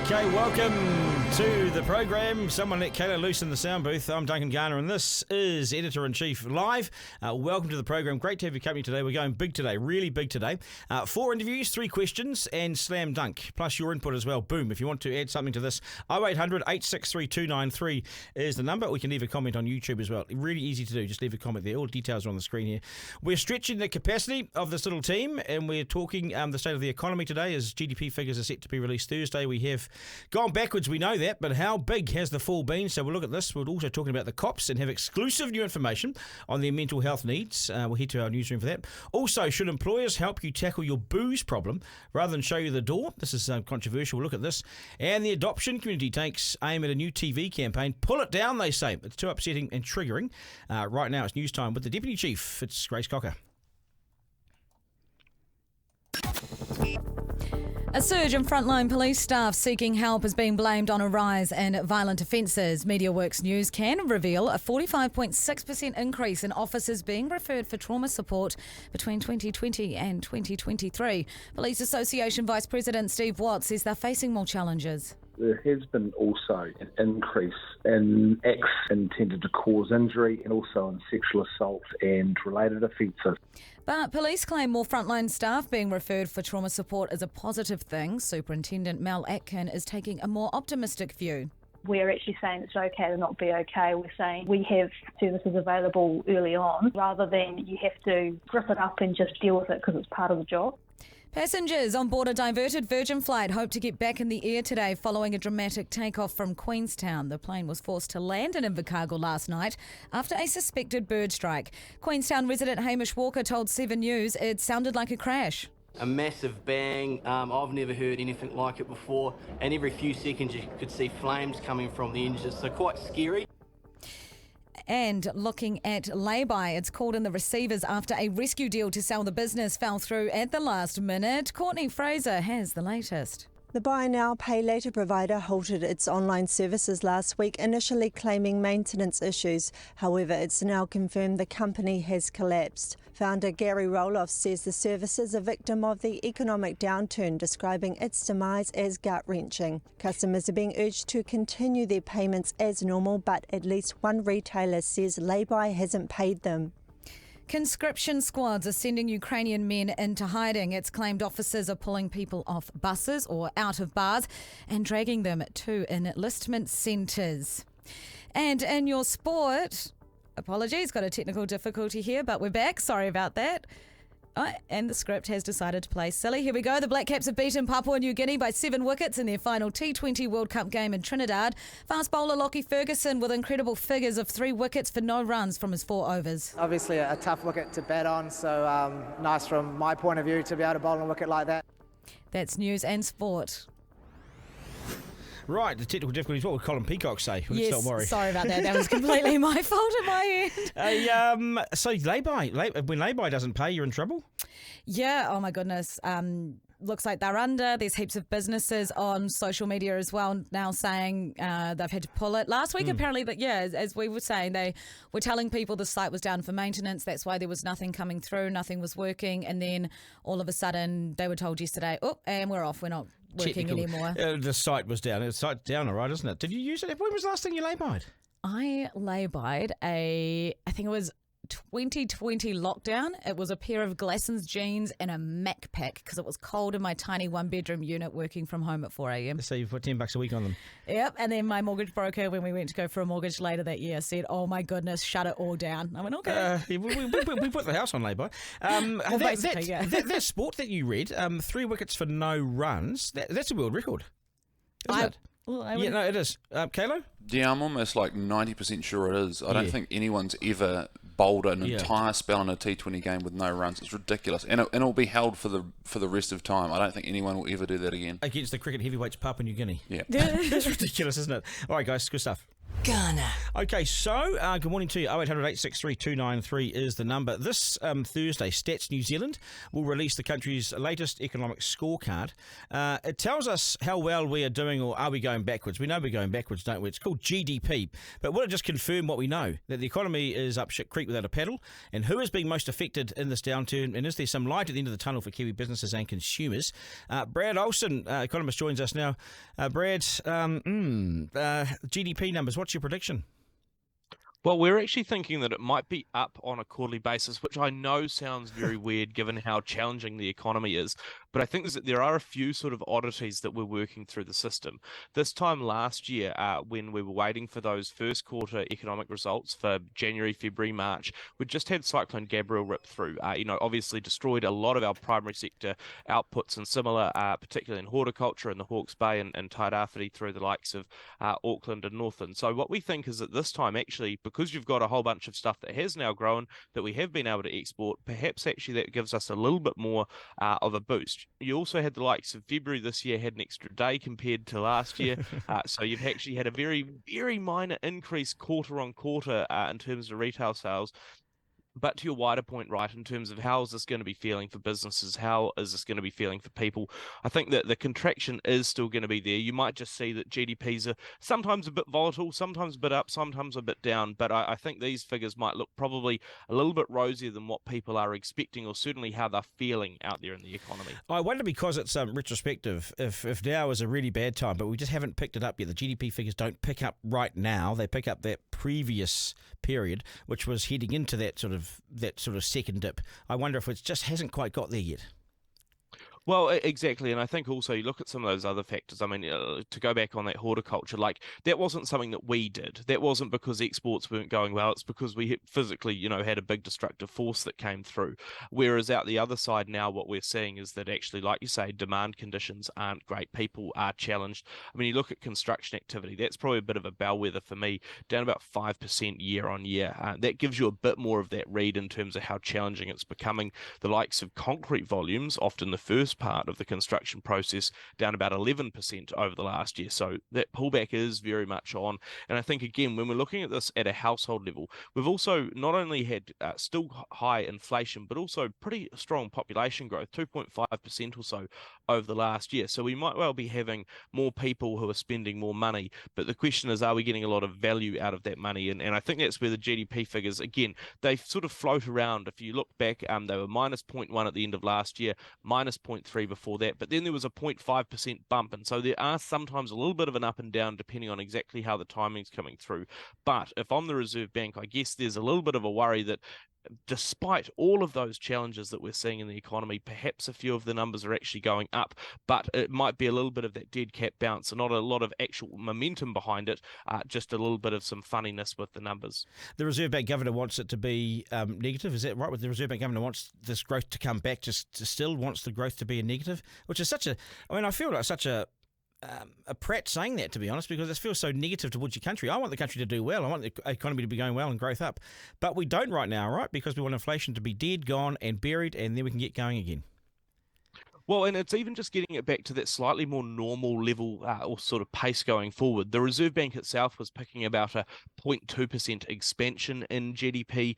Okay, welcome to the program. Someone let Kayla loose in the sound booth. I'm Duncan, Garner, and this is Editor-in-Chief Live. Welcome to the program. Great to have your company today. We're going big today, really big today. 4 interviews, 3 questions, and slam dunk, plus your input as well. Boom. If you want to add something to this, 0800 863 293 is the number. We can leave a comment on YouTube as well. Really easy to do. Just leave a comment there. All the details are on the screen here. We're stretching the capacity of this little team, and we're talking the state of the economy today as GDP figures are set to be released Thursday. We have gone backwards, we know that, but how big has the fall been? So we'll look at this. We're also talking about the cops and have exclusive new information on their mental health needs. We'll head to our newsroom for that. Also, should employers help you tackle your booze problem rather than show you the door? This is controversial. We'll look at this. And the adoption community takes aim at a new TV campaign. Pull it down, they say. It's too upsetting and triggering. Right now, it's news time with the Deputy Chief. It's Grace Cocker. A surge in frontline police staff seeking help is being blamed on a rise in violent offences. MediaWorks News can reveal a 45.6% increase in officers being referred for trauma support between 2020 and 2023. Police Association Vice President Steve Watt says they're facing more challenges. There has been also an increase in acts intended to cause injury and also in sexual assault and related offences. But police claim more frontline staff being referred for trauma support is a positive thing. Superintendent Mel Atkin is taking a more optimistic view. We're actually saying it's okay to not be okay. We're saying we have services available early on rather than you have to grip it up and just deal with it because it's part of the job. Passengers on board a diverted Virgin flight hope to get back in the air today following a dramatic takeoff from Queenstown. The plane was forced to land in Invercargill last night after a suspected bird strike. Queenstown resident Hamish Walker told 7 News it sounded like a crash. A massive bang. I've never heard anything like it before, and every few seconds you could see flames coming from the engine, so quite scary. And looking at Layby, it's called in the receivers after a rescue deal to sell the business fell through at the last minute. Courtney Fraser has the latest. The buy now, pay later provider halted its online services last week, initially claiming maintenance issues. However, it's now confirmed the company has collapsed. Founder Gary Roloff says the service is a victim of the economic downturn, describing its demise as gut-wrenching. Customers are being urged to continue their payments as normal, but at least one retailer says Layby hasn't paid them. Conscription squads are sending Ukrainian men into hiding. It's claimed officers are pulling people off buses or out of bars and dragging them to enlistment centres. And in your sport, apologies, got a technical difficulty here, but we're back. Sorry about that. And the script has decided to play silly. Here we go. The Black Caps have beaten Papua New Guinea by 7 wickets in their final T20 World Cup game in Trinidad. Fast bowler Lockie Ferguson with incredible figures of 3 wickets for no runs from his 4 overs. Obviously a tough wicket to bat on, so nice from my point of view to be able to bowl a wicket like that. That's news and sport. Right, the technical difficulties. What would Colin Peacock say? Yes, Don't worry. sorry about that. That was completely my fault at my end. So Layby, when Layby doesn't pay, you're in trouble? Yeah, oh my goodness. Looks like they're under. There's heaps of businesses on social media as well now saying they've had to pull it. Last week, apparently, but yeah, as we were saying, they were telling people the site was down for maintenance. That's why there was nothing coming through, nothing was working. And then all of a sudden, they were told yesterday, and we're off. We're not working anymore. The site was down. The site's down, all right, isn't it? Did you use it? When was the last thing you lay-byed? I lay-byed I think it was 2020 lockdown. It was a pair of Glassons jeans and a Mac pack because it was cold in my tiny 1-bedroom unit working from home at 4 a.m. So you put $10 a week on them. Yep, and then my mortgage broker, when we went to go for a mortgage later that year, said, "Oh my goodness, shut it all down." I went, "Okay." We put the house on lay-by. Well, basically, yeah. That sport that you read, 3 wickets for no runs. That's a world record, isn't it? Well, yeah, no, it is. Kalo? Yeah, I'm almost like 90% sure it is. I don't think anyone's ever bowled an entire spell in a T20 game with no runs. It's ridiculous, and it'll be held for the rest of time. I don't think anyone will ever do that again against the cricket heavyweights Papua New Guinea. Yeah, that's ridiculous, isn't it? All right, guys, good stuff. Garner. Okay, so good morning to you. 0800 863 293 is the number. This Thursday, Stats New Zealand will release the country's latest economic scorecard. It tells us how well we are doing, or are we going backwards? We know we're going backwards, don't we? It's called GDP. But will it just confirm what we know, that the economy is up shit creek without a paddle? And who is being most affected in this downturn? And is there some light at the end of the tunnel for Kiwi businesses and consumers? Brad Olsen, economist, joins us now. Brad, GDP numbers, what's your prediction? Well, we're actually thinking that it might be up on a quarterly basis, which I know sounds very weird given how challenging the economy is. But I think there are a few sort of oddities that we're working through the system. This time last year, when we were waiting for those first quarter economic results for January, February, March, we just had Cyclone Gabrielle rip through. Obviously destroyed a lot of our primary sector outputs and similar, particularly in horticulture in the Hawke's Bay and Tairāwhiti through the likes of Auckland and Northern. So what we think is that this time, actually, because you've got a whole bunch of stuff that has now grown that we have been able to export, perhaps actually that gives us a little bit more of a boost. You also had the likes of February this year had an extra day compared to last year. So you've actually had a very, very minor increase quarter on quarter in terms of retail sales. But to your wider point, right, in terms of how is this going to be feeling for businesses, how is this going to be feeling for people, I think that the contraction is still going to be there. You might just see that GDPs are sometimes a bit volatile, sometimes a bit up, sometimes a bit down, but I think these figures might look probably a little bit rosier than what people are expecting, or certainly how they're feeling out there in the economy. I wonder, because it's retrospective, if now is a really bad time, but we just haven't picked it up yet. The GDP figures don't pick up right now. They pick up that previous period, which was heading into that sort of second dip. I wonder if it just hasn't quite got there yet. Well, exactly, and I think also you look at some of those other factors. I mean, to go back on that horticulture, like that wasn't something that we did. That wasn't because exports weren't going well. It's because we physically, had a big destructive force that came through. Whereas out the other side now, what we're seeing is that actually, like you say, demand conditions aren't great. People are challenged. I mean, you look at construction activity. That's probably a bit of a bellwether for me, down about 5% year on year. That gives you a bit more of that read in terms of how challenging it's becoming. The likes of concrete volumes, often the first part of the construction process, down about 11% over the last year. So that pullback is very much on. And I think, again, when we're looking at this at a household level, we've also not only had still high inflation, but also pretty strong population growth, 2.5% or so over the last year. So we might well be having more people who are spending more money. But the question is, are we getting a lot of value out of that money? And I think that's where the GDP figures, again, they sort of float around. If you look back, they were minus 0.1 at the end of last year, minus 0.3 before that, but then there was a 0.5% bump, and so there are sometimes a little bit of an up and down depending on exactly how the timing's coming through. But if I'm the Reserve Bank, I guess there's a little bit of a worry that despite all of those challenges that we're seeing in the economy, perhaps a few of the numbers are actually going up, but it might be a little bit of that dead cat bounce and not a lot of actual momentum behind it, just a little bit of some funniness with the numbers. The Reserve Bank Governor wants it to be negative, is that right? The Reserve Bank Governor wants this growth to come back, still wants the growth to be a negative, which is I feel like such a prat saying that, to be honest, because it feels so negative towards your country. I want the country to do well. I want the economy to be going well and growth up. But we don't right now, right? Because we want inflation to be dead, gone and buried, and then we can get going again. Well, and it's even just getting it back to that slightly more normal level or sort of pace going forward. The Reserve Bank itself was picking about a 0.2% expansion in GDP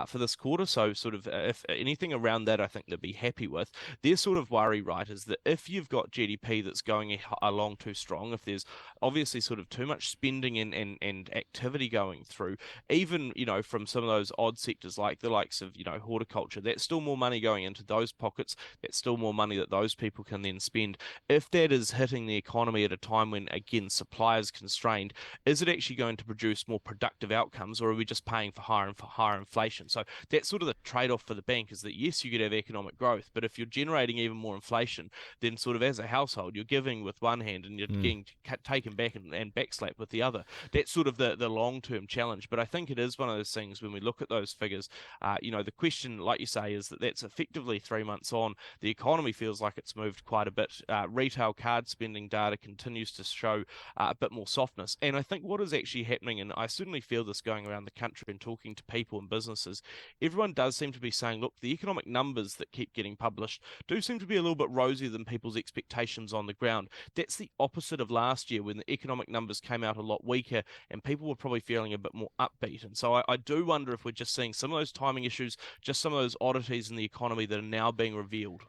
for this quarter. So sort of if anything around that, I think they'd be happy with. Their sort of worry, right, is that if you've got GDP that's going along too strong, if there's obviously sort of too much spending and activity going through, even, from some of those odd sectors like the likes of, horticulture, that's still more money going into those pockets. That's still more money that those people can then spend. If that is hitting the economy at a time when, again, supply is constrained, is it actually going to produce more productive outcomes, or are we just paying for higher inflation? So that's sort of the trade-off for the bank, is that yes, you could have economic growth, but if you're generating even more inflation, then sort of as a household, you're giving with one hand and you're getting taken back and backslapped with the other. That's sort of the long-term challenge. But I think it is one of those things when we look at those figures, the question, like you say, is that that's effectively 3 months on. The economy feels like it's moved quite a bit. Retail card spending data continues to show a bit more softness. And I think what is actually happening, and I certainly feel this going around the country and talking to people and businesses, everyone does seem to be saying, look, the economic numbers that keep getting published do seem to be a little bit rosier than people's expectations on the ground. That's the opposite of last year when the economic numbers came out a lot weaker and people were probably feeling a bit more upbeat. And so I do wonder if we're just seeing some of those timing issues, just some of those oddities in the economy that are now being revealed.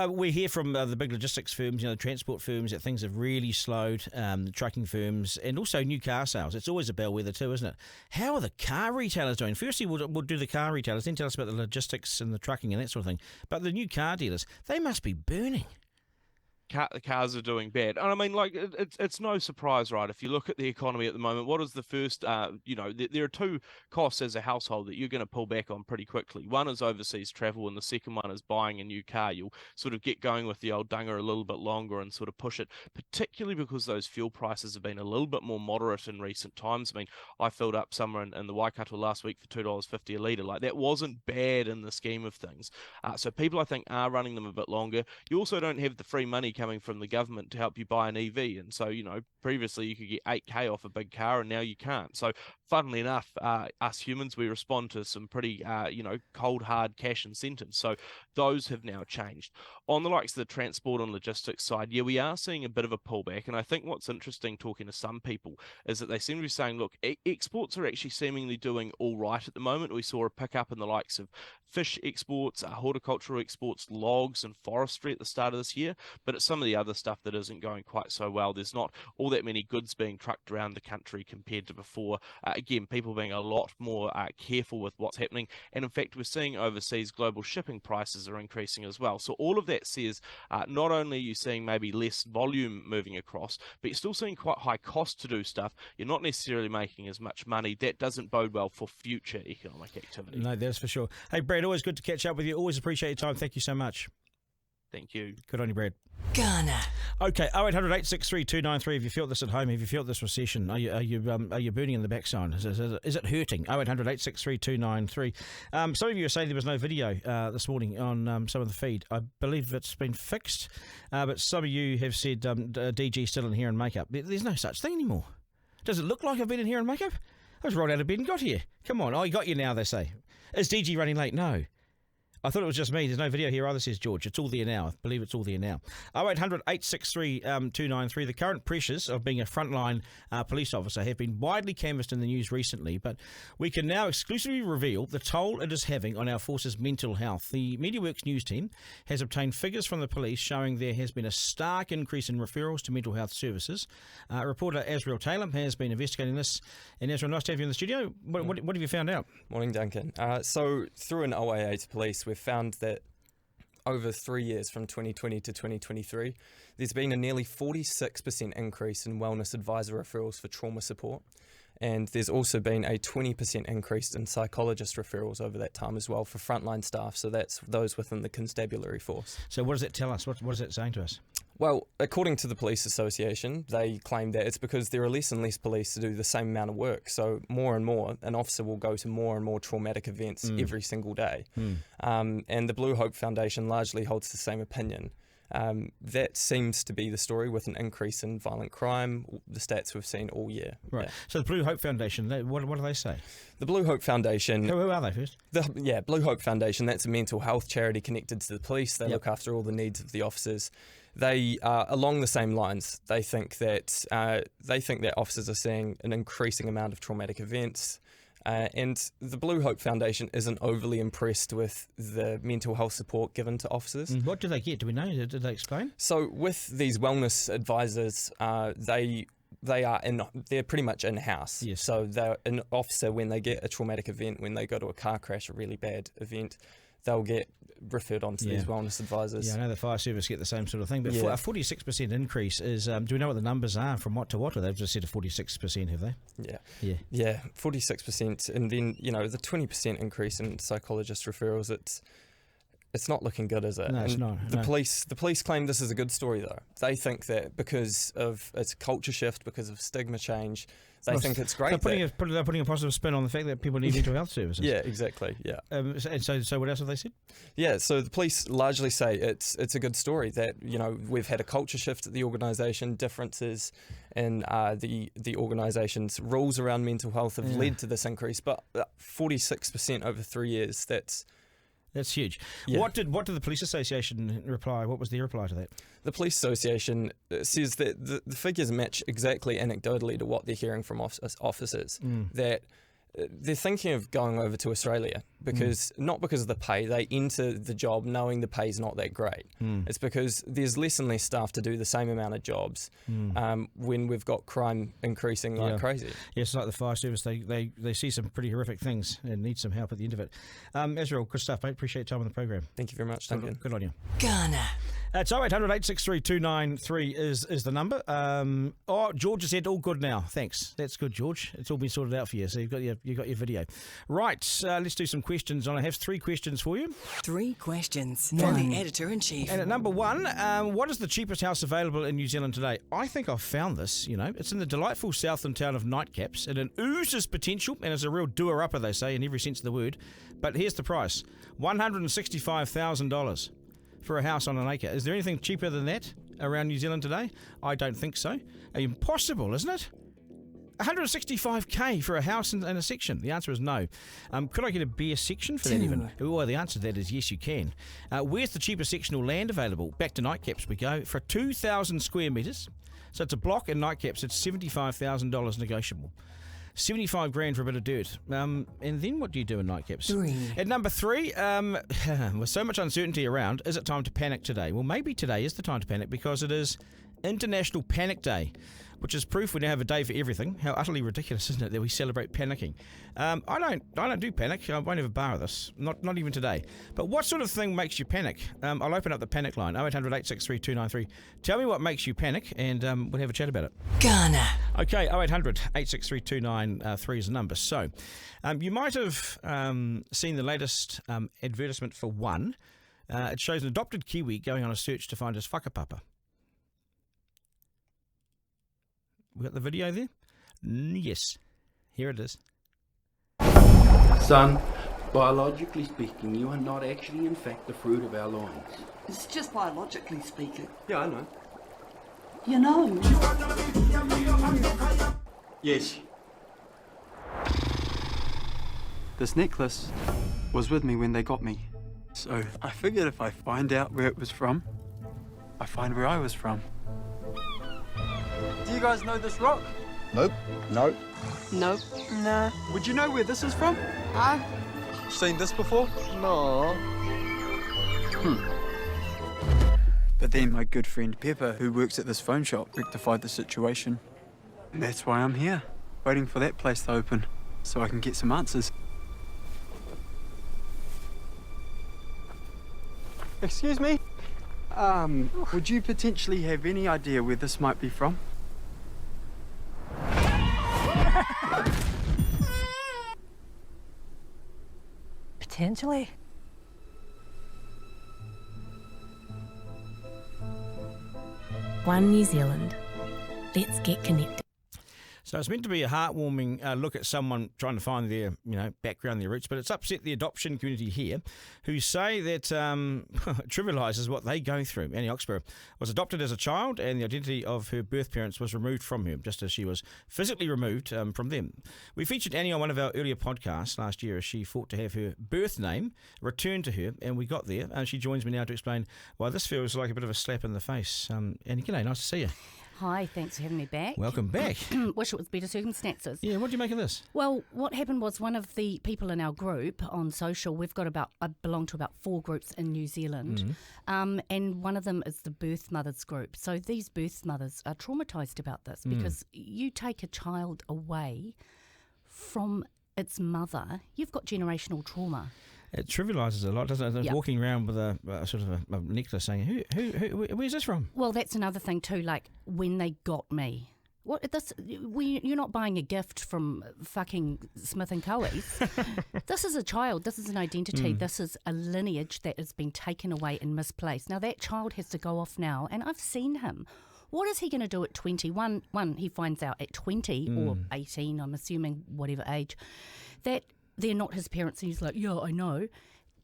We hear from the big logistics firms, the transport firms, that things have really slowed, the trucking firms, and also new car sales. It's always a bellwether too, isn't it? How are the car retailers doing? Firstly, we'll do the car retailers, then tell us about the logistics and the trucking and that sort of thing. But the new car dealers, they must be burning. The cars are doing bad. And I mean, like, it's no surprise, right? If you look at the economy at the moment, what is the first, there are two costs as a household that you're going to pull back on pretty quickly. One is overseas travel, and the second one is buying a new car. You'll sort of get going with the old dunger a little bit longer and sort of push it, particularly because those fuel prices have been a little bit more moderate in recent times. I mean, I filled up somewhere in the Waikato last week for $2.50 a litre. Like, that wasn't bad in the scheme of things. So people, I think, are running them a bit longer. You also don't have the free money coming from the government to help you buy an EV, and so previously you could get 8k off a big car and now you can't. So funnily enough, us humans, we respond to some pretty cold hard cash incentives, so those have now changed. On the likes of the transport and logistics side, we are seeing a bit of a pullback, and I think what's interesting talking to some people is that they seem to be saying, look, exports are actually seemingly doing all right at the moment. We saw a pickup in the likes of fish exports, horticultural exports, logs and forestry at the start of this year, but it's some of the other stuff that isn't going quite so well. There's not all that many goods being trucked around the country compared to before. Again, people being a lot more careful with what's happening, and in fact we're seeing overseas global shipping prices are increasing as well. So all of that says not only are you seeing maybe less volume moving across, but you're still seeing quite high cost to do stuff. You're not necessarily making as much money. That doesn't bode well for future economic activity. No, that's for sure. Hey Brad, always good to catch up with you. Always appreciate your time. Thank you so much. Thank you. Good on you, Brad. Garner. Okay, 0800 863 293. Have you felt this at home? Have you felt this recession? Are you burning in the backside? Is it hurting? 0800 863 293. Some of you are saying there was no video this morning on some of the feed. I believe it's been fixed, but some of you have said DG still in hair and makeup. There's no such thing anymore. Does it look like I've been in hair and makeup? I was rolled out of bed and got here. Come on, I got you now, they say. Is DG running late? No. I thought it was just me. There's no video here either, says George. It's all there now. I believe it's all there now. 0800 863 293. The current pressures of being a frontline police officer have been widely canvassed in the news recently, but we can now exclusively reveal the toll it is having on our force's mental health. The MediaWorks news team has obtained figures from the police showing there has been a stark increase in referrals to mental health services. Reporter Azrael Taylor has been investigating this. And Azrael, nice to have you in the studio. What have you found out? Morning, Duncan. So through an OIA to police, we've found that over 3 years, from 2020 to 2023, there's been a nearly 46% increase in wellness advisor referrals for trauma support. And there's also been a 20% increase in psychologist referrals over that time as well for frontline staff. So that's those within the constabulary force. So what does it tell us? What is it saying to us? Well, according to the Police Association, they claim that it's because there are less and less police to do the same amount of work. So more and more, an officer will go to more and more traumatic events every single day. And the Blue Hope Foundation largely holds the same opinion. That seems to be the story with an increase in violent crime, the stats we've seen all year. Right. Yeah. So the Blue Hope Foundation, what do they say? The Blue Hope Foundation... Who are they first? Blue Hope Foundation, that's a mental health charity connected to the police. They look after all the needs of the officers. They are along the same lines. They think that officers are seeing an increasing amount of traumatic events. And the Blue Hope Foundation isn't overly impressed with the mental health support given to officers. What do they get? Do we know? Did they explain? So with these wellness advisors, they're pretty much in-house. Yes. So they're an officer, when they get a traumatic event, when they go to a car crash, a really bad event, they'll get referred on to these wellness advisors. Yeah, I know the fire service get the same sort of thing, but for a 46% increase is, do we know what the numbers are from what to what? Or they've just said a 46%, have they? Yeah, 46%. And then, the 20% increase in psychologist referrals, it's not looking good, is it? No, it's not. The police claim this is a good story, though. They think that because of its culture shift, because of stigma change, they think it's great. They're putting a positive spin on the fact that people need mental health services. Yeah, exactly. Yeah. And so what else have they said? Yeah, so the police largely say it's a good story that, we've had a culture shift at the organisation, differences in the organisation's rules around mental health have led to this increase, but 46% over 3 years, that's huge. Yeah. What did the police association reply? What was their reply to that? The police association says that the figures match exactly anecdotally to what they're hearing from officers, that they're thinking of going over to Australia because not because of the pay. They enter the job knowing the pay's not that great. It's because there's less and less staff to do the same amount of jobs when we've got crime increasing like crazy. Yes, like the fire service, they see some pretty horrific things and need some help at the end of it. Israel, good stuff, mate. Appreciate your time on the program. Thank you very much, Duncan. Good on you. Garner. It's 0800 863 293 is the number. George has said all good now. Thanks. That's good, George. It's all been sorted out for you, so you've got your video. Right, let's do some questions. I have 3 questions for you. 3 questions from the Editor-in-Chief. And at number 1, what is the cheapest house available in New Zealand today? I think I've found this, It's in the delightful southern town of Nightcaps, and it oozes potential, and is a real doer-upper, they say, in every sense of the word. But here's the price, $165,000 for a house on an acre. Is there anything cheaper than that around New Zealand today? I don't think so. Impossible, isn't it? $165K for a house in a section. The answer is no. Could I get a bare section for that even? Well, the answer to that is yes, you can. Where's the cheapest sectional land available? Back to Nightcaps we go. For 2,000 square metres, so it's a block in Nightcaps, it's $75,000 negotiable. 75 grand for a bit of dirt. And then what do you do in Nightcaps? 3. At number 3, with so much uncertainty around, is it time to panic today? Well, maybe today is the time to panic because it is International Panic Day, which is proof we now have a day for everything. How utterly ridiculous, isn't it, that we celebrate panicking? I don't do panic. I won't have a bar of this. Not even today. But what sort of thing makes you panic? I'll open up the panic line, 0800 863 293. Tell me what makes you panic, and we'll have a chat about it. Garner. Okay, 0800 863 293 is the number. So, you might have seen the latest advertisement for One. It shows an adopted Kiwi going on a search to find his Whakapapa. We got the video there? Yes. Here it is. Son, biologically speaking, you are not actually in fact the fruit of our loins. It's just biologically speaking. Yeah, I know. You know. Yes. This necklace was with me when they got me. So I figured if I find out where it was from, I find where I was from. Do you guys know this rock? Nope. Nope. Nope. Nah. Would you know where this is from? Seen this before? No. But then my good friend Pepper, who works at this phone shop, rectified the situation. And that's why I'm here, waiting for that place to open, so I can get some answers. Excuse me? Would you potentially have any idea where this might be from? Potentially. One New Zealand. Let's get connected. So it's meant to be a heartwarming look at someone trying to find their, background, their roots, but it's upset the adoption community here, who say that trivialises what they go through. Annie Oxborough was adopted as a child, and the identity of her birth parents was removed from her, just as she was physically removed from them. We featured Annie on one of our earlier podcasts last year as she fought to have her birth name returned to her, and we got there. And she joins me now to explain why this feels like a bit of a slap in the face. Annie, g'day, nice to see you. Hi, thanks for having me back. Welcome back. Wish it was better circumstances. Yeah, what do you make of this? Well, what happened was one of the people in our group on social, I belong to about 4 groups in New Zealand, and one of them is the birth mothers group. So these birth mothers are traumatised about this because you take a child away from its mother, you've got generational trauma. It trivialises a lot, doesn't it? Yep. Walking around with a sort of a necklace saying, where's this from? Well, that's another thing too, like when they got me. You're not buying a gift from fucking Smith & Coe's. This is a child, this is an identity, this is a lineage that has been taken away and misplaced. Now that child has to go off now, and I've seen him What is he going to do at 20? One, he finds out at 20 or 18, I'm assuming, whatever age, that they're not his parents. And he's like, yeah, I know.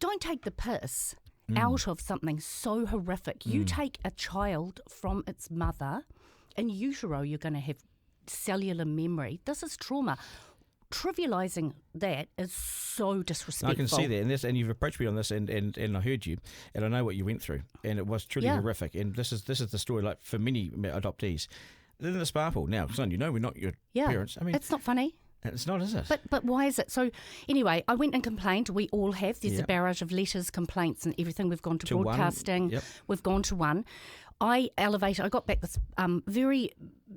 Don't take the piss out of something so horrific. You take a child from its mother, in utero, you're going to have cellular memory. This is trauma. Trivialising that is so disrespectful. I can see that, and you've approached me on this, and I heard you, and I know what you went through, and it was truly horrific. And this is the story, like for many adoptees. Then the spa pool. Now, son, we're not your parents. I mean, it's not funny. It's not, is it? But why is it? So anyway, I went and complained. We all have. There's a barrage of letters, complaints, and everything. We've gone to broadcasting. Yep. We've gone to one. I got back this very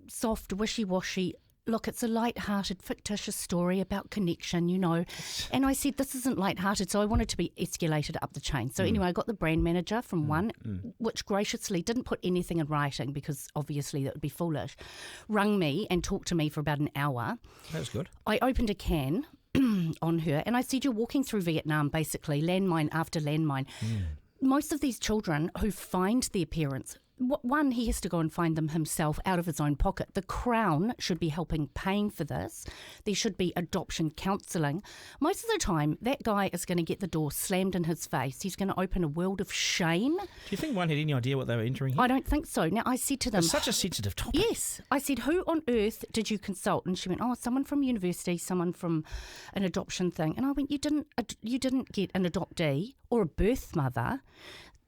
soft, wishy-washy. Look, it's a light-hearted, fictitious story about connection, And I said, this isn't light-hearted, so I wanted to be escalated up the chain. So anyway, I got the brand manager from one, which graciously didn't put anything in writing because obviously that would be foolish, rung me and talked to me for about an hour. That was good. I opened a can on her and I said, you're walking through Vietnam, basically, landmine after landmine. Most of these children who find their parents, one, he has to go and find them himself out of his own pocket. The Crown should be helping paying for this. There should be adoption counselling. Most of the time, that guy is going to get the door slammed in his face. He's going to open a world of shame. Do you think one had any idea what they were entering here? I don't think so. Now, I said to them... It's such a sensitive topic. Yes. I said, who on earth did you consult? And she went, someone from university, someone from an adoption thing. And I went, you didn't get an adoptee or a birth mother.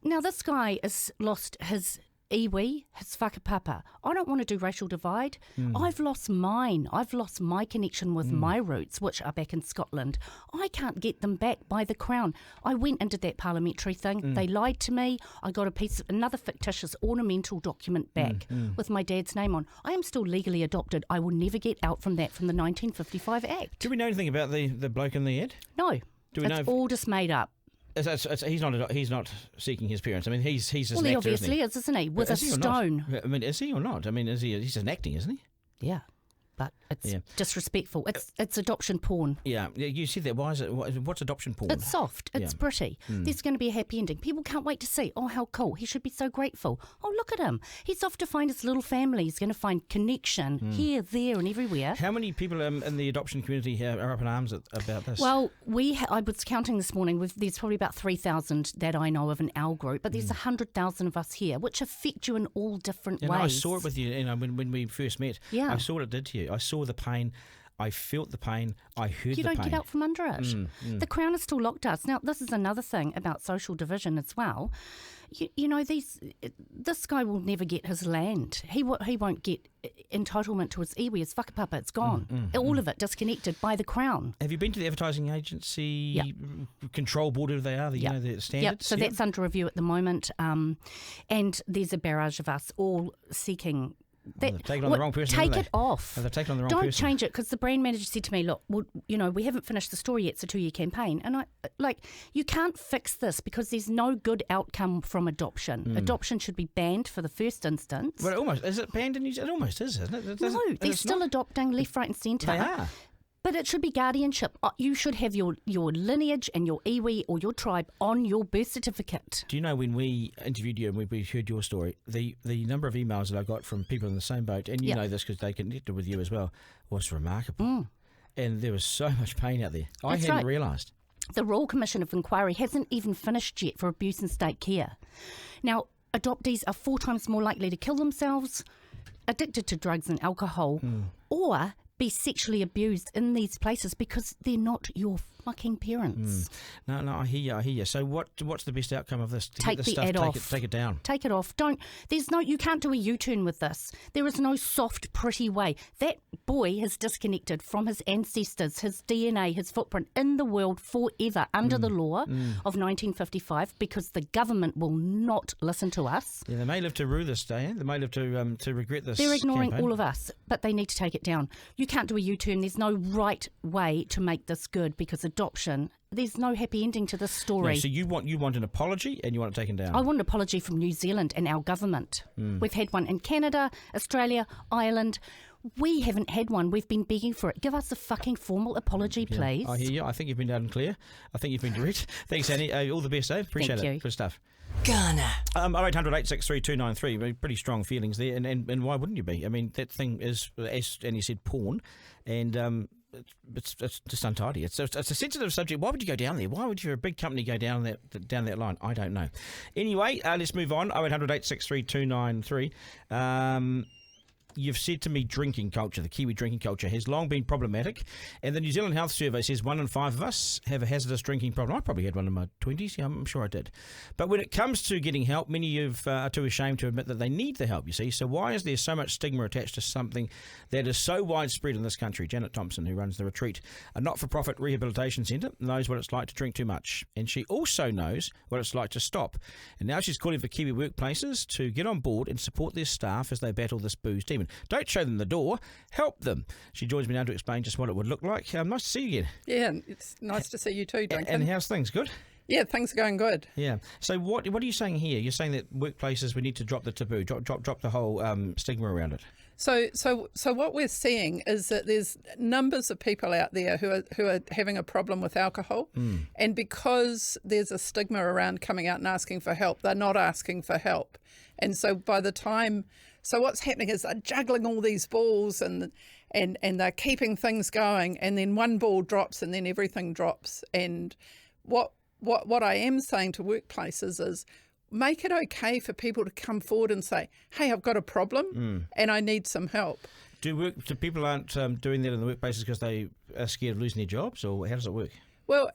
Now, this guy has lost his... iwi, his whakapapa. I don't want to do racial divide. I've lost mine. I've lost my connection with my roots, which are back in Scotland. I can't get them back by the Crown. I went and did that parliamentary thing. They lied to me. I got another fictitious ornamental document back with my dad's name on. I am still legally adopted. I will never get out from that, from the 1955 Act. Do we know anything about the bloke in the ad? No. Do we know all just made up. He's not seeking his parents. I mean, he's just an actor, he obviously isn't he? With a stone. I mean, is he or not? I mean, he's just acting, isn't he? Yeah. But it's disrespectful. It's adoption porn. Yeah, you said that. Why is it? What's adoption porn? It's soft. It's pretty. There's going to be a happy ending. People can't wait to see. Oh, how cool. He should be so grateful. Oh, look at him. He's off to find his little family. He's going to find connection here, there and everywhere. How many people in the adoption community are up in arms about this? Well, I was counting this morning. There's probably about 3,000 that I know of in our group, but there's 100,000 of us here, which affect you in all different ways. I saw it with you, when we first met. Yeah. I saw what it did to you. I saw the pain. I felt the pain. I heard the pain. You don't get out from under it. The Crown has still locked us. Now, this is another thing about social division as well. This guy will never get his land. He won't get entitlement to his iwi, his whakapapa. It's gone. All of it disconnected by the Crown. Have you been to the advertising agency control board, whatever they are, the standards? Yep. So that's under review at the moment. And there's a barrage of us all seeking... They've taken on the wrong person. Take it off. They've taken on the wrong person. Don't change it, because the brand manager said to me, look, we haven't finished the story yet. It's a 2-year campaign. And you can't fix this because there's no good outcome from adoption. Adoption should be banned for the first instance. But is it banned in New Zealand? It almost is, isn't it? No, they're still adopting left, right and centre. They are. But it should be guardianship. You should have your lineage and your iwi or your tribe on your birth certificate. Do you know, when we interviewed you and we heard your story, the number of emails that I got from people in the same boat, and you know this because they connected with you as well, was remarkable. And there was so much pain out there. I hadn't realised. The Royal Commission of Inquiry hasn't even finished yet for abuse in state care. Now, adoptees are 4 times more likely to kill themselves, addicted to drugs and alcohol, or be sexually abused in these places because they're not your fucking parents. No, I hear you. So what's the best outcome of this? Take the ad off. Take it down. Take it off. You can't do a U-turn with this. There is no soft, pretty way. That boy has disconnected from his ancestors, his DNA, his footprint in the world forever under the law of 1955 because the government will not listen to us. Yeah, they may live to rue this day. They may live to regret this. They're ignoring campaign. all of us, but they need to take it down. You can't do a U-turn. There's no right way to make this good because adoption, there's no happy ending to this story. No, so you want an apology and you want it taken down? I want an apology from New Zealand and our government. We've had one in Canada, Australia, Ireland. We haven't had one. We've been begging for it. Give us a fucking formal apology, please. I hear you. I think you've been loud and clear. I think you've been direct. Thanks, Annie. All the best, Appreciate Thank it. you. Good stuff. Garner. 0800 863 293. Pretty strong feelings there, and why wouldn't you be? I mean, that thing is, as Annie said, porn, and it's just untidy. It's a sensitive subject. Why would you go down there? Why would you, a big company, go down that line? I don't know. Anyway, let's move on. 0800 863 293. You've said to me drinking culture, the Kiwi drinking culture, has long been problematic. And the New Zealand Health Survey says 1 in 5 of us have a hazardous drinking problem. I probably had one in my 20s. Yeah, I'm sure I did. But when it comes to getting help, many of are too ashamed to admit that they need the help, you see. So why is there so much stigma attached to something that is so widespread in this country? Janet Thompson, who runs the Retreat, a not-for-profit rehabilitation centre, knows what it's like to drink too much. And she also knows what it's like to stop. And now she's calling for Kiwi workplaces to get on board and support their staff as they battle this booze demon. Don't show them the door, help them. She joins me now to explain just what it would look like. Nice to see you again. Yeah, it's nice to see you too, Duncan. And how's things? Good? Yeah, things are going good. Yeah. So what are you saying here? You're saying that workplaces, we need to drop the taboo, drop the whole stigma around it. So what we're seeing is that there's numbers of people out there who are having a problem with alcohol, and because there's a stigma around coming out and asking for help, they're not asking for help. And so what's happening is they're juggling all these balls and they're keeping things going, and then one ball drops and then everything drops. And what I am saying to workplaces is, make it okay for people to come forward and say, hey, I've got a problem and I need some help. Do people aren't doing that in the workplaces because they are scared of losing their jobs, or how does it work? Well,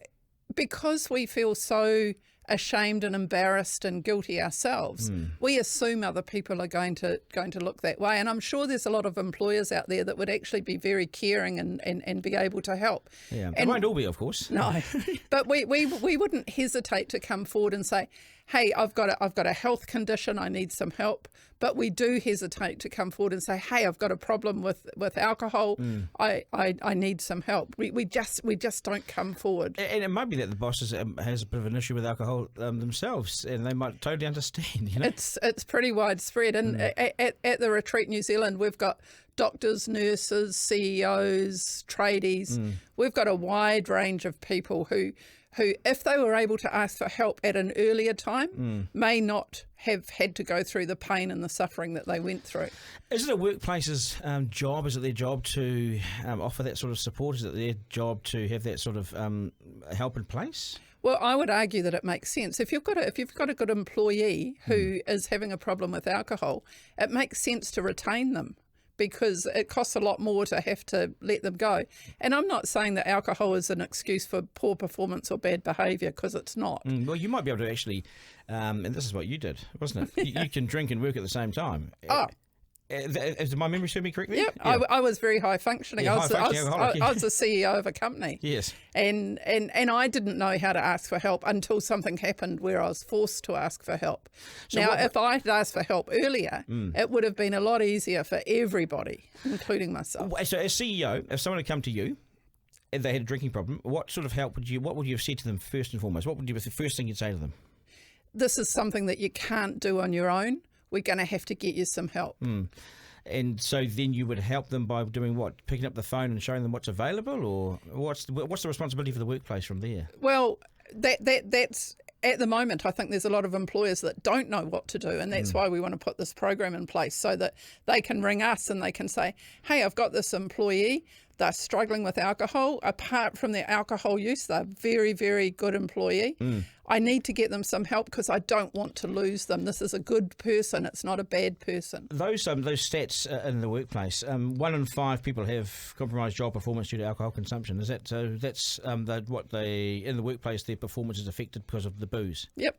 because we feel so ashamed and embarrassed and guilty ourselves, we assume other people are going to look that way. And I'm sure there's a lot of employers out there that would actually be very caring and be able to help. Yeah, they won't all be, of course. No, but we wouldn't hesitate to come forward and say, hey, I've got a health condition, I need some help. But we do hesitate to come forward and say, hey, I've got a problem with alcohol, I need some help. We just don't come forward. And it might be that the boss has a bit of an issue with alcohol themselves, and they might totally understand. You know? It's pretty widespread. And at the Retreat New Zealand, we've got doctors, nurses, CEOs, tradies. We've got a wide range of people who, if they were able to ask for help at an earlier time, may not have had to go through the pain and the suffering that they went through. Is it a workplace's job? Is it their job to offer that sort of support? Is it their job to have that sort of help in place? Well, I would argue that it makes sense. If you've got a good employee who is having a problem with alcohol, it makes sense to retain them, because it costs a lot more to have to let them go. And I'm not saying that alcohol is an excuse for poor performance or bad behaviour, because it's not. Well, you might be able to actually, and this is what you did, wasn't it? You can drink and work at the same time. Oh. Did my memory serve me correctly? Yep. Yeah. I was very high functioning. Yeah, I was the CEO of a company. Yes. And I didn't know how to ask for help until something happened where I was forced to ask for help. So now, if I had asked for help earlier, it would have been a lot easier for everybody, including myself. So as CEO, if someone had come to you and they had a drinking problem, what sort of help would you have said to them first and foremost? What would be the first thing you'd say to them? This is something that you can't do on your own. We're going to have to get you some help. And so then you would help them by doing what? Picking up the phone and showing them what's available, or what's the responsibility for the workplace from there? Well, that's at the moment. I think there's a lot of employers that don't know what to do, and that's why we want to put this program in place, so that they can ring us and they can say, hey, I've got this employee, they're struggling with alcohol. Apart from their alcohol use, they're a very, very good employee. I need to get them some help because I don't want to lose them. This is a good person. It's not a bad person. Those stats in the workplace, 1 in 5 people have compromised job performance due to alcohol consumption. Is that so? That's in the workplace, their performance is affected because of the booze. Yep.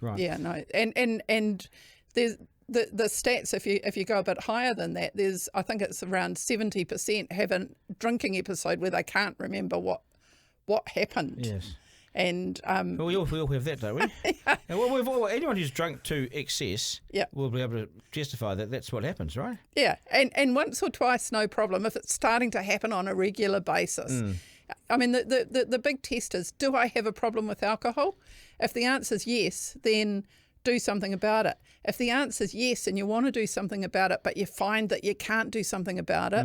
Right. Yeah. No. And there's the stats. If you go a bit higher than that, I think it's around 70% have a drinking episode where they can't remember what happened. Yes. And we all have that, don't we? Yeah. Well, anyone who's drunk to excess will be able to justify that that's what happens, right? Yeah, and once or twice, no problem. If it's starting to happen on a regular basis, I mean, the big test is, do I have a problem with alcohol? If the answer is yes, then do something about it. If the answer is yes and you want to do something about it, but you find that you can't do something about it,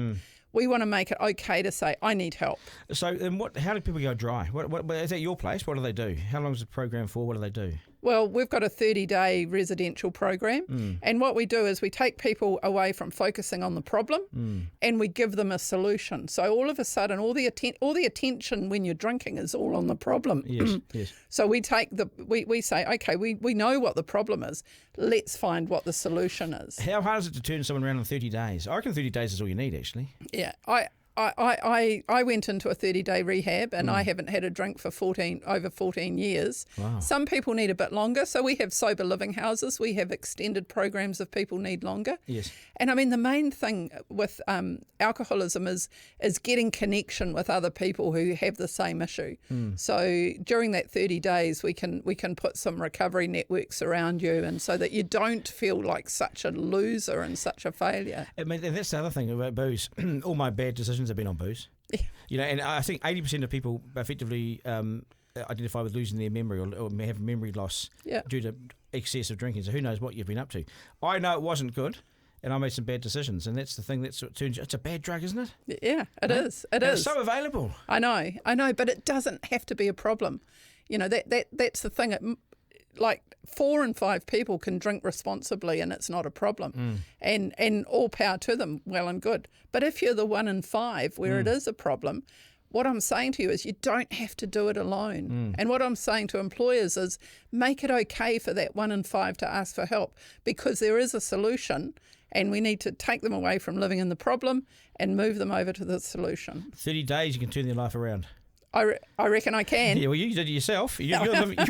we want to make it okay to say, I need help. So, and how do people go dry? What is that your place? What do they do? How long is the program for? What do they do? Well, we've got a 30-day residential program, and what we do is we take people away from focusing on the problem, and we give them a solution. So all of a sudden, all the attention when you're drinking is all on the problem. Yes, yes. So we say, okay, we know what the problem is. Let's find what the solution is. How hard is it to turn someone around in 30 days? I reckon 30 days is all you need, actually. Yeah, I went into a 30-day rehab and I haven't had a drink for over 14 years. Wow. Some people need a bit longer, so we have sober living houses. We have extended programs if people need longer. Yes. And I mean, the main thing with alcoholism is getting connection with other people who have the same issue. So during that 30 days, we can put some recovery networks around you, and so that you don't feel like such a loser and such a failure. I mean, and that's the other thing about booze. All my bad decisions have been on booze. You know, and I think 80% of people effectively identify with losing their memory or have memory loss due to excessive drinking. So who knows what you've been up to? I know it wasn't good, and I made some bad decisions, and that's the thing that's what turns. It's a bad drug, isn't it? Yeah, it is. It is. It's so available. I know, but it doesn't have to be a problem. You know, that's the thing. Like 4 in 5 people can drink responsibly and it's not a problem. And all power to them, well and good. But if you're the 1 in 5 where it is a problem, what I'm saying to you is you don't have to do it alone. And what I'm saying to employers is make it okay for that 1 in 5 to ask for help, because there is a solution, and we need to take them away from living in the problem and move them over to the solution. 30 days you can turn their life around. I reckon I can. Yeah, well, you did it yourself. You're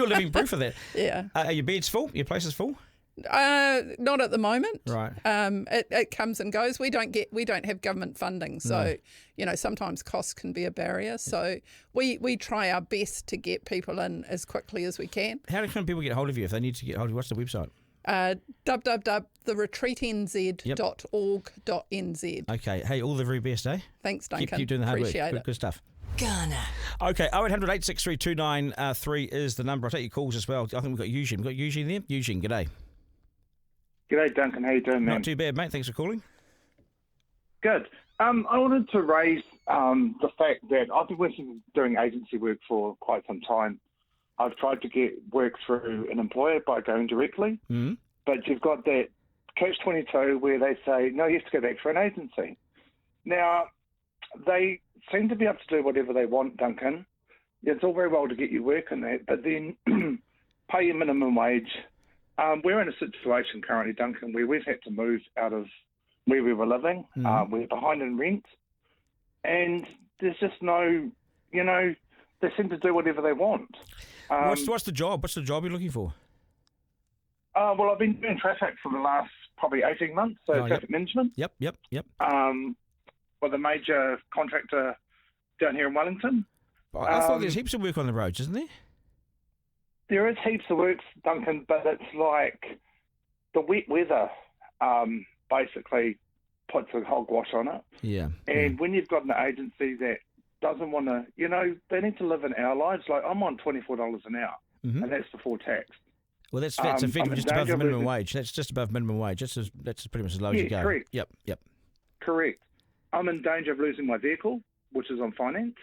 living proof of that. Yeah. Are your beds full? Your place is full? Not at the moment. Right. It comes and goes. We don't have government funding, so you know, sometimes costs can be a barrier. So we try our best to get people in as quickly as we can. How can people get hold of you if they need to get hold of you? What's the website? www.theretreatinz.org.nz. Okay. Hey, all the very best, eh? Thanks, Duncan. Keep doing the hard work. Appreciate it. Good stuff. Garner. Okay, 0800 863 293 is the number. I'll take your calls as well. I think we've got Eugene. We've got Eugene there. Eugene, g'day. G'day, Duncan. How you doing, man? Not too bad, mate. Thanks for calling. Good. I wanted to raise the fact that I've been doing agency work for quite some time. I've tried to get work through an employer by going directly, but you've got that catch-22 where they say, no, you have to go back for an agency. Now, they seem to be able to do whatever they want, Duncan. It's all very well to get you work in that, but then pay your minimum wage. We're in a situation currently, Duncan, where we've had to move out of where we were living. We're behind in rent, and there's just no, you know, they seem to do whatever they want. What's the job? What's the job you're looking for? Well, I've been doing traffic for the last probably 18 months, so traffic management. Yep. With a major contractor down here in Wellington. I thought there's heaps of work on the roads, isn't there? There is heaps of work, Duncan, but it's like the wet weather basically puts a hogwash on it. Yeah. And when you've got an agency that doesn't want to, you know, they need to live in our lives. Like I'm on $24 an hour, and that's before tax. Well, that's effectively just above the minimum wage. That's just above minimum wage. That's pretty much as low as you go. Correct. Yep. Correct. I'm in danger of losing my vehicle, which is on finance,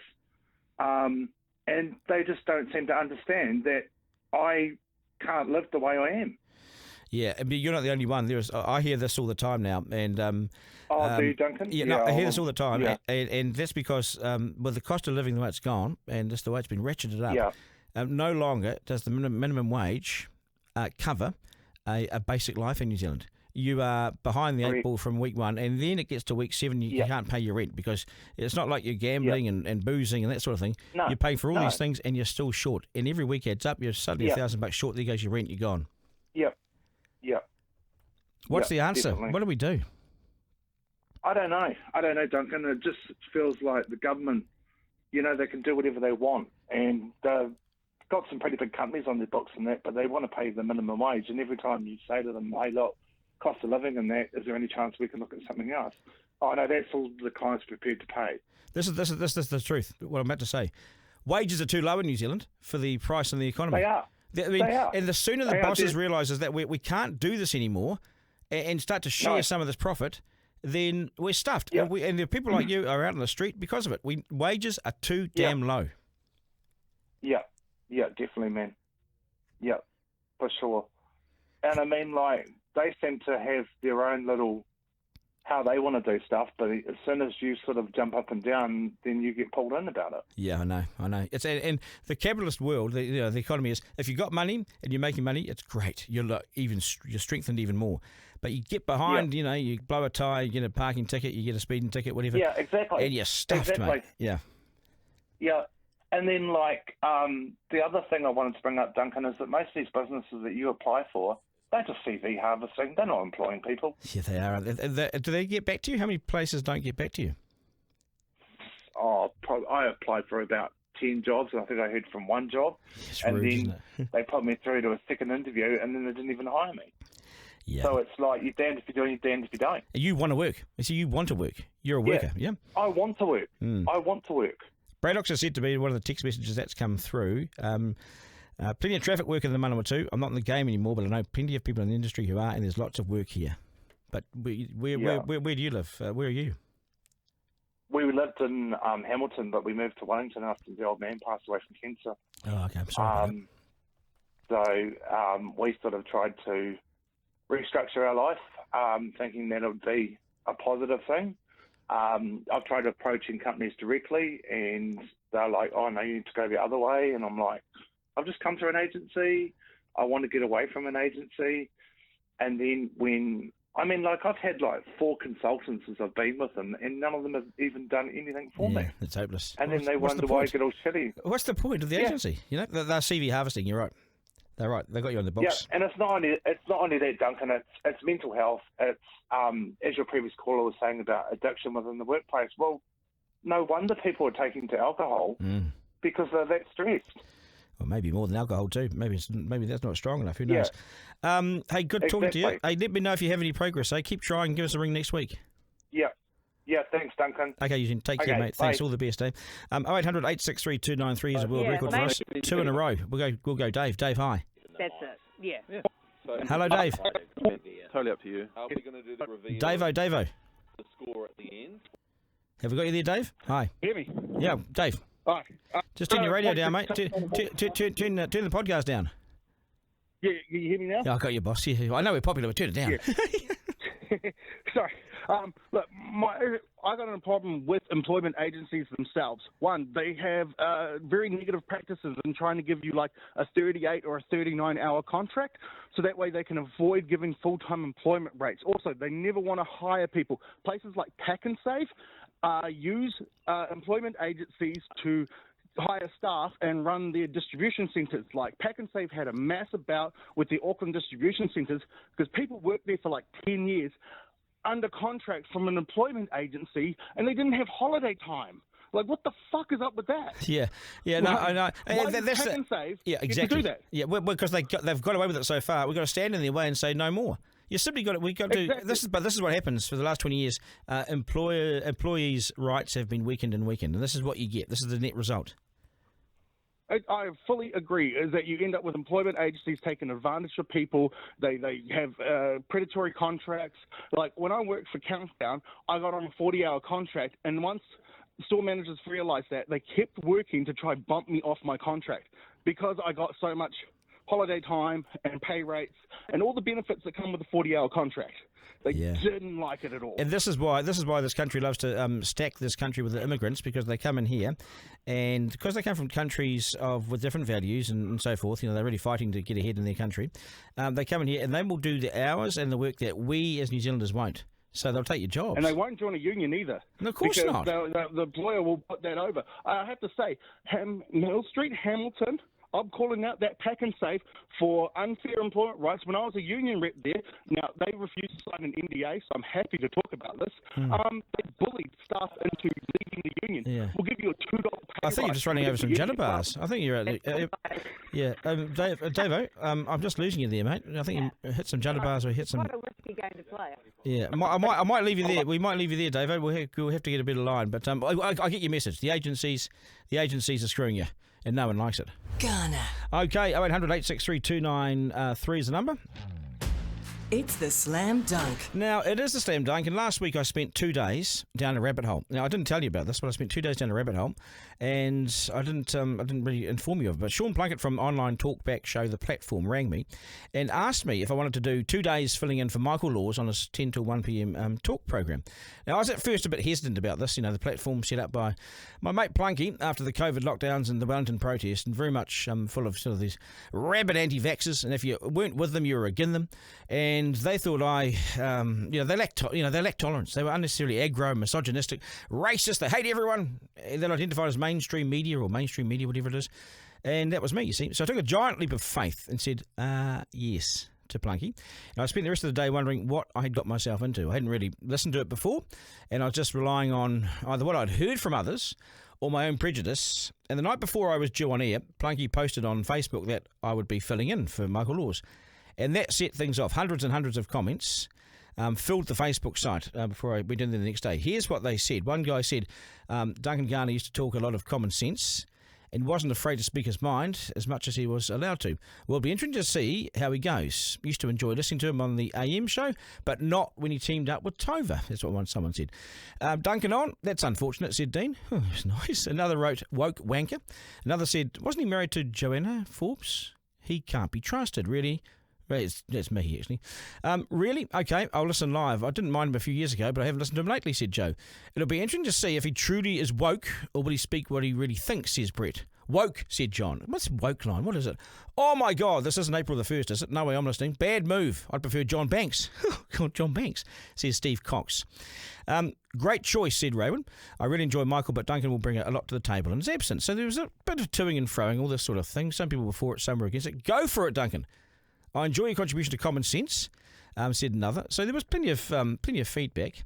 and they just don't seem to understand that I can't live the way I am. Yeah, I mean, you're not the only one. I hear this all the time now, and do you, Duncan? I hear this all the time, and that's because with the cost of living the way it's gone, and just the way it's been ratcheted up, no longer does the minimum wage cover a basic life in New Zealand. You are behind the 8 ball from week 1, and then it gets to week 7, you can't pay your rent, because it's not like you're gambling and boozing and that sort of thing. No, you pay for all these things, and you're still short. And every week adds up. You're suddenly $1,000 short. There goes your rent. You're gone. Yep. What's the answer? Definitely. What do we do? I don't know, Duncan. It just feels like the government, you know, they can do whatever they want, and they've got some pretty big companies on their books and that, but they want to pay the minimum wage. And every time you say to them, hey, look, cost of living and that, is there any chance we can look at something else? Oh, no, that's all the client's prepared to pay. This is the truth, what I'm about to say. Wages are too low in New Zealand for the price and the economy. They are. They are. And the sooner the bosses realise that we can't do this anymore and start to share some of this profit, then we're stuffed. Yep. And the people like you are out on the street because of it. Wages are too damn low. Yeah, definitely, man. Yeah. for sure. And I mean, like, they seem to have their own little how they want to do stuff, but as soon as you sort of jump up and down, then you get pulled in about it. Yeah, I know. It's and the capitalist world, the economy is, if you've got money and you're making money, it's great. You're strengthened even more. But you get behind, you blow a tyre, you get a parking ticket, you get a speeding ticket, whatever. Yeah, exactly. And you're stuffed, mate. Yeah. Yeah. And then, like, the other thing I wanted to bring up, Duncan, is that most of these businesses that you apply for, they're just CV harvesting. They're not employing people. Yeah, they are. Do they get back to you? How many places don't get back to you? Oh, I applied for about 10 jobs, and I think I heard from one job. It's and rude, then they put me through to a second interview, and then they didn't even hire me. Yeah. So it's like, you're damned if you do, you're damned if you don't. You want to work. So you want to work. You're a worker, yeah? I want to work. I want to work. Bradox has said to me, one of the text messages that's come through, plenty of traffic work in the Manawatu. I'm not in the game anymore, but I know plenty of people in the industry who are, and there's lots of work here. But where do you live? Where are you? We lived in Hamilton, but we moved to Wellington after the old man passed away from cancer. Oh, okay. I'm sorry. So we sort of tried to restructure our life, thinking that it would be a positive thing. I've tried approaching companies directly, and they're like, oh, no, you need to go the other way. And I'm like, I've just come through an agency. I want to get away from an agency. And then I've had like 4 consultants as I've been with them, and none of them have even done anything for me. It's hopeless. And then they wonder why I get all shitty. What's the point of the agency? They're CV harvesting. You're right. They're right. They got you on the box. Yeah, and it's not only that, Duncan. It's mental health. It's as your previous caller was saying about addiction within the workplace. Well, no wonder people are taking to alcohol because they're that stressed. Well, maybe more than alcohol too. Maybe that's not strong enough. Who knows? Yeah. Hey, good talking to you. Hey, let me know if you have any progress. Keep trying. Give us a ring next week. Yeah. Yeah, thanks, Duncan. Okay, you can take care, mate. Thanks. All the best, Dave. 0800 863 293 is a world record for us. 2 in a row. We'll go, Dave. Dave, hi. That's it. Yeah. Hello, Dave. Totally up to you. Are we going to do the reveal? Davo. The score at the end. Have we got you there, Dave? Hi. Hear me? Yeah, Dave. Hi. Just turn your radio down, mate. Turn the podcast down. Yeah, you hear me now? Yeah, I got you, boss. Yeah, I know we're popular, but turn it down. Yeah. Sorry. Look, I got a problem with employment agencies themselves. One, they have very negative practices in trying to give you like a 38 or a 39-hour contract, so that way they can avoid giving full-time employment rates. Also, they never want to hire people. Places like Pack and Save use employment agencies to hire staff and run their distribution centres. Like Pack and Save had a massive bout with the Auckland distribution centres because people worked there for like 10 years under contract from an employment agency, and they didn't have holiday time. Like, what the fuck is up with that? Yeah, no, I know. Why does Pack and Save exactly. do that? Yeah, because they've got away with it so far. We've got to stand in their way and say no more. You simply got it. We've got to. Exactly. This is what happens for the last 20 years. Employees' rights have been weakened, and this is what you get. This is the net result. I fully agree, is that you end up with employment agencies taking advantage of people. They have predatory contracts. Like when I worked for Countdown, I got on a 40-hour contract, and once store managers realised that, they kept working to try bump me off my contract because I got so much holiday time and pay rates and all the benefits that come with a 40-hour contract. They didn't like it at all. And this is why this country loves to stack this country with the immigrants, because they come in here, and because they come from countries with different values and so forth, they're really fighting to get ahead in their country. They come in here and they will do the hours and the work that we as New Zealanders won't. So they'll take your jobs. And they won't join a union either. No, of course not. The employer will put that over. I have to say, Mill Street, Hamilton, I'm calling out that Pack and Save for unfair employment rights. When I was a union rep there, now they refused to sign an NDA, so I'm happy to talk about this. They bullied staff into leaving the union. Yeah. We'll give you a $2 pay I think you're just running over some judder bars. I think you're at Davo, I'm just losing you there, mate. I think you hit some judder bars or hit some. Quite a risky game to play. Yeah, I might leave you there. We might leave you there, Davo. We'll have to get a better line, but I get your message. The agencies are screwing you, and no one likes it. Garner. Okay, 0800 863 293 is the number. It's the Slam Dunk. Now, it is the Slam Dunk, and last week I spent 2 days down a rabbit hole. Now, I didn't tell you about this, but I spent 2 days down a rabbit hole, and I didn't really inform you of it. But Sean Plunkett from Online Talkback Show, The Platform, rang me and asked me if I wanted to do 2 days filling in for Michael Laws on his 10 to 1 p.m. talk program. Now, I was at first a bit hesitant about this, the platform set up by my mate Plunky after the COVID lockdowns and the Wellington protest, and very much full of sort of these rabid anti-vaxxers, and if you weren't with them, you were against them. And they thought they lacked tolerance. They were unnecessarily aggro, misogynistic, racist. They hate everyone. They're identified as mainstream media, whatever it is. And that was me, you see. So I took a giant leap of faith and said, yes, to Plunky. And I spent the rest of the day wondering what I had got myself into. I hadn't really listened to it before, and I was just relying on either what I'd heard from others or my own prejudice. And the night before I was due on air, Plunky posted on Facebook that I would be filling in for Michael Laws. And that set things off. Hundreds and hundreds of comments filled the Facebook site before I went in there the next day. Here's what they said. One guy said, Duncan Garner used to talk a lot of common sense and wasn't afraid to speak his mind as much as he was allowed to. Well, it'll be interesting to see how he goes. Used to enjoy listening to him on the AM show, but not when he teamed up with Tova. That's what someone said. Duncan on, that's unfortunate, said Dean. Oh, that's nice. Another wrote, woke wanker. Another said, wasn't he married to Joanna Forbes? He can't be trusted, really. That's me, actually. Really? Okay, I'll listen live. I didn't mind him a few years ago, but I haven't listened to him lately, said Joe. It'll be interesting to see if he truly is woke, or will he speak what he really thinks, says Brett. Woke, said John. What's woke line? What is it? Oh, my God, this isn't April the 1st, is it? No way, I'm listening. Bad move. I'd prefer John Banks. God, John Banks, says Steve Cox. Great choice, said Raywin. I really enjoy Michael, but Duncan will bring a lot to the table in his absence. So there was a bit of toing and froing, all this sort of thing. Some people were for it, some were against it. Go for it, Duncan. I enjoy your contribution to common sense, said another. So there was plenty of feedback.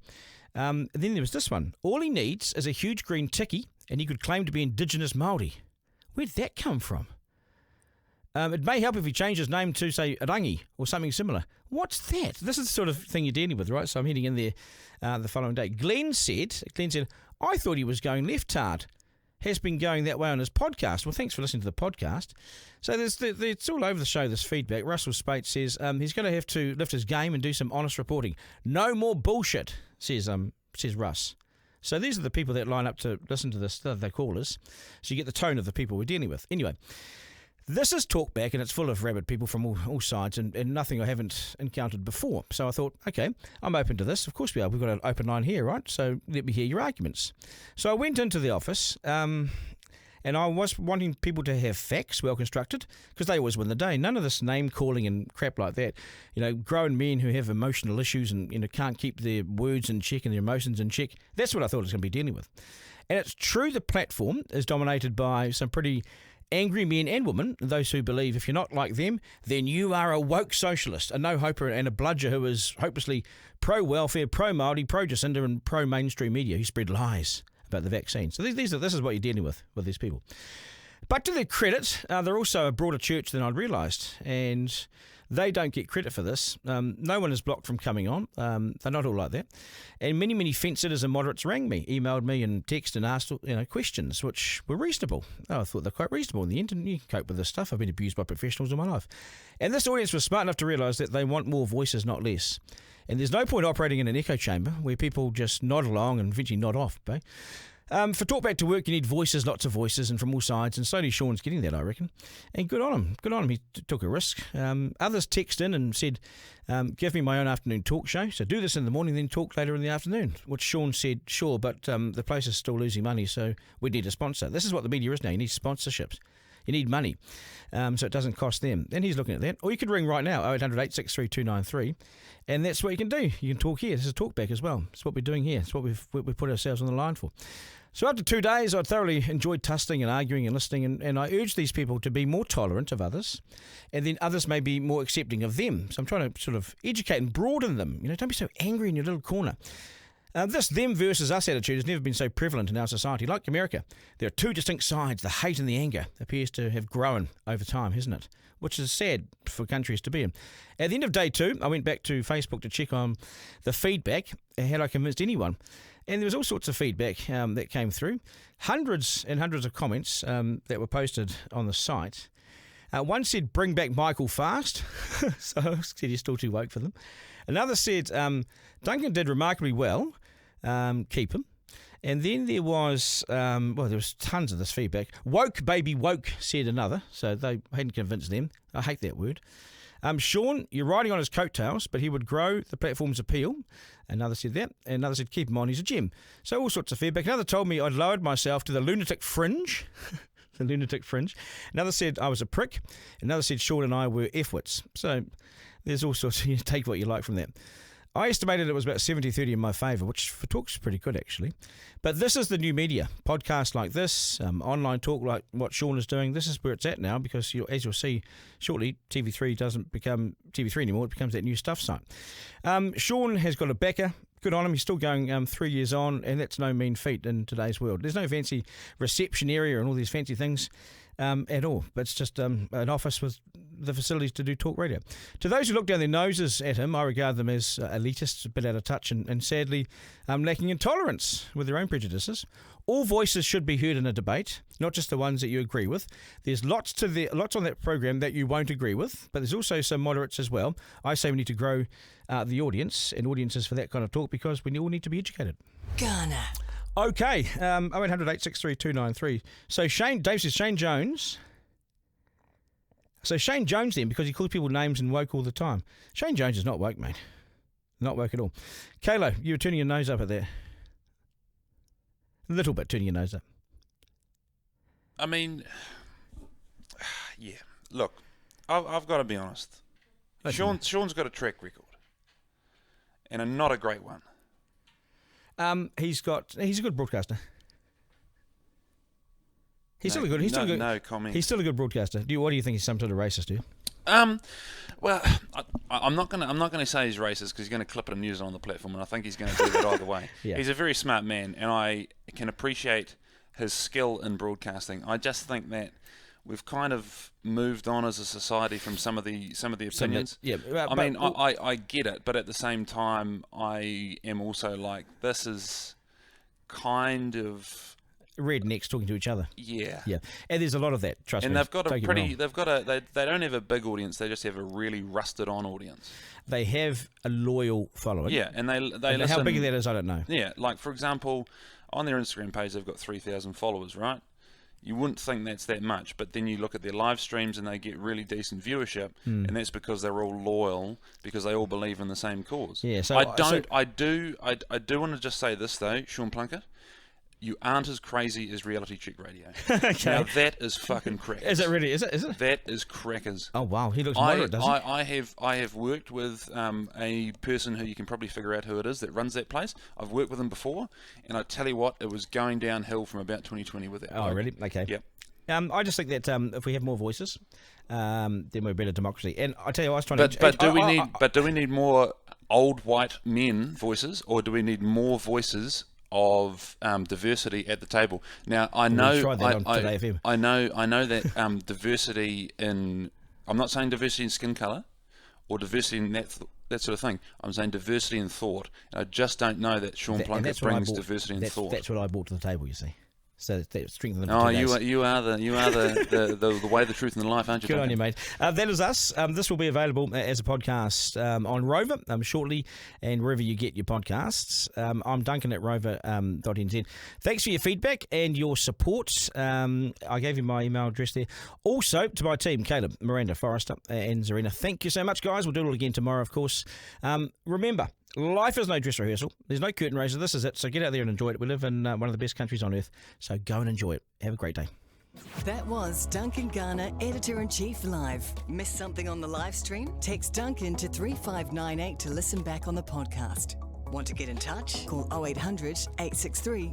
Then there was this one. All he needs is a huge green ticky, and he could claim to be Indigenous Māori. Where'd that come from? It may help if he changed his name to, say, Rangi or something similar. What's that? This is the sort of thing you're dealing with, right? So I'm heading in there the following day. Glenn said, I thought he was going left-hard. Has been going that way on his podcast. Well, thanks for listening to the podcast. So it's all over the show, this feedback. Russell Spate says he's going to have to lift his game and do some honest reporting. No more bullshit, says Russ. So these are the people that line up to listen to this, the callers. So you get the tone of the people we're dealing with. Anyway, this is Talkback, and it's full of rabid people from all sides and nothing I haven't encountered before. So I thought, okay, I'm open to this. Of course we are. We've got an open line here, right? So let me hear your arguments. So I went into the office, and I was wanting people to have facts well constructed, because they always win the day. None of this name-calling and crap like that. Grown men who have emotional issues and can't keep their words in check and their emotions in check. That's what I thought I was going to be dealing with. And it's true the platform is dominated by some pretty angry men and women, those who believe if you're not like them, then you are a woke socialist, a no-hoper and a bludger who is hopelessly pro-welfare, pro-Māori, pro-Jacinda and pro-mainstream media who spread lies about the vaccine. So this is what you're dealing with these people. But to their credit, they're also a broader church than I'd realised, and they don't get credit for this. No one is blocked from coming on. They're not all like that. And many fence-sitters and moderates rang me, emailed me and texted and asked questions, which were reasonable. I thought they're quite reasonable in the end, and you can cope with this stuff. I've been abused by professionals all my life. And this audience was smart enough to realise that they want more voices, not less. And there's no point operating in an echo chamber where people just nod along and eventually nod off. For Talkback to work, you need voices, lots of voices, and from all sides, and slowly Sean's getting that, I reckon. And good on him. He took a risk. Others texted in and said, give me my own afternoon talk show. So do this in the morning, then talk later in the afternoon. Which Sean said, sure, but the place is still losing money, so we need a sponsor. This is what the media is now. You need sponsorships. You need money, so it doesn't cost them. And he's looking at that. Or you could ring right now, 0800 863 293, and that's what you can do. You can talk here. This is Talkback as well. It's what we're doing here. It's what we've put ourselves on the line for. So after 2 days, I thoroughly enjoyed tussling and arguing and listening, and I urge these people to be more tolerant of others, and then others may be more accepting of them. So I'm trying to sort of educate and broaden them. Don't be so angry in your little corner. This them versus us attitude has never been so prevalent in our society. Like America, there are two distinct sides. The hate and the anger appears to have grown over time, hasn't it? Which is sad for countries to be in. At the end of day 2, I went back to Facebook to check on the feedback. Had I convinced anyone? And there was all sorts of feedback that came through. Hundreds and hundreds of comments that were posted on the site. One said, bring back Michael fast. So I said he's still too woke for them. Another said, Duncan did remarkably well. Keep him. And then there was, there was tons of this feedback. Woke, baby, woke, said another. So they hadn't convinced them. I hate that word. Sean, you're riding on his coattails, but he would grow the platform's appeal. Another said that. Another said, keep him on, he's a gem. So all sorts of feedback. Another told me I'd lowered myself to the lunatic fringe. The lunatic fringe. Another said I was a prick. Another said Sean and I were F-wits. So there's all sorts. You take what you like from that. I estimated it was about 70-30 in my favour, which for talk's pretty good, actually. But this is the new media. Podcasts like this, online talk like what Sean is doing, this is where it's at now, because as you'll see shortly, TV3 doesn't become TV3 anymore. It becomes that new stuff site. Sean has got a backer. Good on him. He's still going 3 years on, and that's no mean feat in today's world. There's no fancy reception area and all these fancy things at all. But it's just an office with the facilities to do talk radio. To those who look down their noses at him, I regard them as elitists, a bit out of touch, and sadly lacking in tolerance with their own prejudices. All voices should be heard in a debate, not just the ones that you agree with. There's lots on that program that you won't agree with, but there's also some moderates as well. I say we need to grow the audience and audiences for that kind of talk, because we all need to be educated. Garner. Okay, 0800 863 293. So Dave says Shane Jones. So Shane Jones then, because he calls people names and woke all the time. Shane Jones is not woke, mate. Not woke at all. Kaylo, you were turning your nose up at that. A little bit turning your nose up. I mean, yeah. Look, I've got to be honest. Sean's got a track record, and not a great one. He's a good broadcaster. No comment. He's still a good broadcaster. What do you think? He's some sort of racist? Do you? Well, I'm not gonna say he's racist, because he's going to clip it and use it on the platform, and I think he's going to do that either way. Yeah. He's a very smart man, and I can appreciate his skill in broadcasting. I just think that we've kind of moved on as a society from some of the opinions. I get it, but at the same time, I am also like, this is kind of rednecks talking to each other. Yeah. And there's a lot of that. Trust me. And they've got they don't have a big audience. They just have a really rusted on audience. They have a loyal following. Yeah, and they listen. How big that is, I don't know. Yeah, like for example, on their Instagram page, they've got 3,000 followers, right? You wouldn't think that's that much, but then you look at their live streams and they get really decent viewership, and that's because they're all loyal, because they all believe in the same cause. Yeah, so I do want to just say this though, Sean Plunkett. You aren't as crazy as reality check radio. Okay. Now that is fucking crackers. Is it really? Is it? That is crackers. Oh wow, he looks moderate, doesn't he? I have worked with a person who you can probably figure out who it is that runs that place. I've worked with him before, and I tell you what, it was going downhill from about 2020 with that. Oh really? Okay. Yep. I just think that if we have more voices, then we're a better democracy. And I tell you, I was trying to. But do we need more old white men voices, or do we need more voices of diversity at the table? Now I know that diversity in, I'm not saying diversity in skin colour or diversity in that sort of thing. I'm saying diversity in thought, and I just don't know that Sean Plunkett brings diversity in thought. That's what I brought to the table, you see. So that strengthen them. Oh, you are the way, the truth, and the life, aren't you? Good on you, mate. That is us. This will be available as a podcast on Rover shortly, and wherever you get your podcasts. I'm Duncan at rover.nz. Thanks for your feedback and your support. I gave you my email address there. Also to my team, Caleb, Miranda, Forrester, and Zarina. Thank you so much, guys. We'll do it all again tomorrow, of course. Remember, life is no dress rehearsal. There's no curtain raiser. This is it. So get out there and enjoy it. We live in one of the best countries on earth. So go and enjoy it. Have a great day. That was Duncan Garner, Editor-in-Chief Live. Missed something on the live stream? Text Duncan to 3598 to listen back on the podcast. Want to get in touch? Call 0800 863